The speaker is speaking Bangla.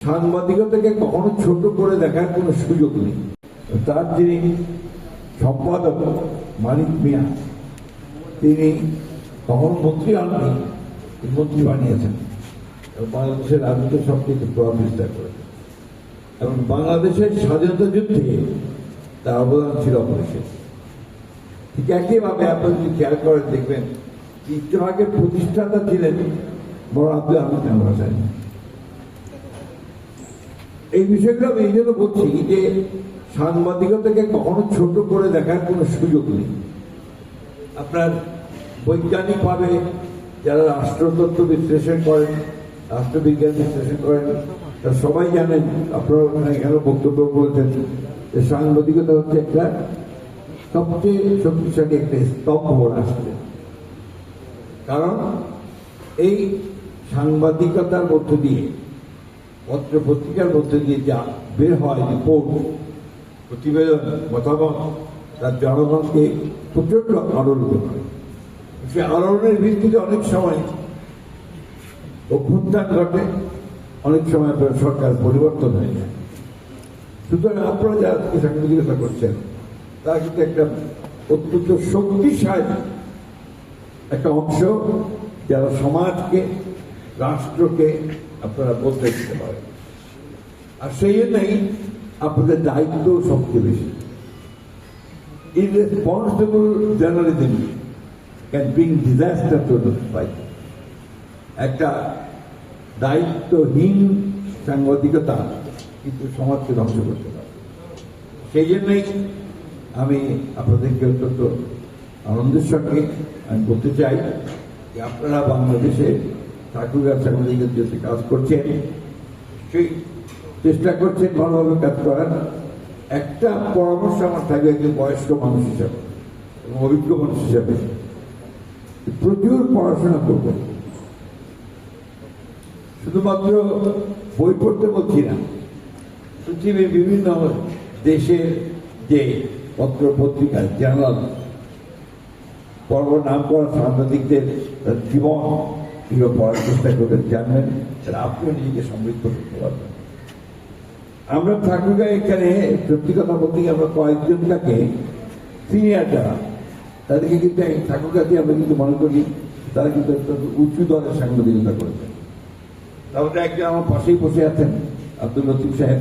সাংবাদিকতাকে কখনো ছোট করে দেখার কোনো সুযোগ নেই। তার যিনি সম্পাদক মানিক মিয়া, তিনি কখনো মন্ত্রী হননি, মন্ত্রী বানিয়েছেন এবং বাংলাদেশের রাজনীতি সবকিছু প্রভাব বিস্তার করেছেন এবং বাংলাদেশের স্বাধীনতা যুদ্ধে তার অবদান ছিল অপরিসীম। ঠিক একইভাবে আপনারা যদি খেয়াল করে দেখবেন, ইত্তেফাকের প্রতিষ্ঠাতা ছিলেন মৌলানা আব্দুল হামিদ ভাসানী। এই বিষয়গুলো আমি এই জন্য বলছি যে সাংবাদিকতাকে কখনো ছোট করে দেখার কোনো সুযোগ নেই। আপনার বৈজ্ঞানিকভাবে যারা রাষ্ট্রতত্ত্ব বিশ্লেষণ করেন, রাষ্ট্রবিজ্ঞান বিশ্লেষণ করেন, তারা সবাই জানেন, আপনারা এখানে বক্তব্য বলছেন যে সাংবাদিকতা হচ্ছে একটা সবচেয়ে শক্তিশালী একটা স্তম্ভ রাষ্ট্রের। কারণ এই সাংবাদিকতার মধ্য দিয়ে, পত্র পত্রিকার মধ্যে দিয়ে যা বের হয়, রিপোর্ট, প্রতিবেদন, মতামত, তার জনগণকে প্রচন্ড আলোড়িত করে। সে আলোড়নের ভিত্তিতে অনেক সময় অভ্যুত্থান ঘটে, অনেক সময় সরকার পরিবর্তন হয়ে যায়। সুতরাং আপনারা যারা সাংবাদিকতা করছেন তারা কিন্তু একটা অত্যন্ত শক্তিশালী একটা অংশ, যারা সমাজকে, রাষ্ট্রকে আপনারা বলতে দিতে পারেন। আর সেই জন্যই আপনাদের দায়িত্ব সবচেয়ে বেশি। Irresponsible journalism can bring disaster to the society. একটা দায়িত্বহীন সাংবাদিকতা কিন্তু সমাজকে ধ্বংস করতে পারে। সেই জন্যই আমি আপনাদেরকে অত্যন্ত আনন্দের সঙ্গে আমি বলতে চাই যে আপনারা বাংলাদেশে ঠাকুরগাঁ সাংবাদিকদের যে কাজ করছেন, সেই চেষ্টা করছেন ভালোভাবে কাজ করার। একটা পরামর্শ আমার থাকবে একজন বয়স্ক মানুষ হিসাবে এবং অভিজ্ঞ মানুষ হিসাবে, প্রচুর পড়াশোনা করবেন। শুধুমাত্র বই পড়তে বলছি না, পৃথিবীর বিভিন্ন দেশের যে পত্র পত্রিকা, জার্নাল, বড় নাম করা সাংবাদিকদের জীবন এগুলো পড়ার চেষ্টা করবেন, জানবেন, তাহলে আপনিও নিজেকে সমৃদ্ধ করতে পারবেন। আমরা ঠাকুরগাঁও এখানে সত্যি কথা বলতে গিয়ে আমরা কয়েকজনটাকে সিনিয়র যারা, তাদেরকে কিন্তু ঠাকুরগাঁতে আমরা কিন্তু মনে করি তারা কিন্তু উঁচু দলের সাংবাদিকতা করেছেন। তারপরে একজন আমার পাশেই বসে আছেন, আব্দুল লতিফ সাহেব।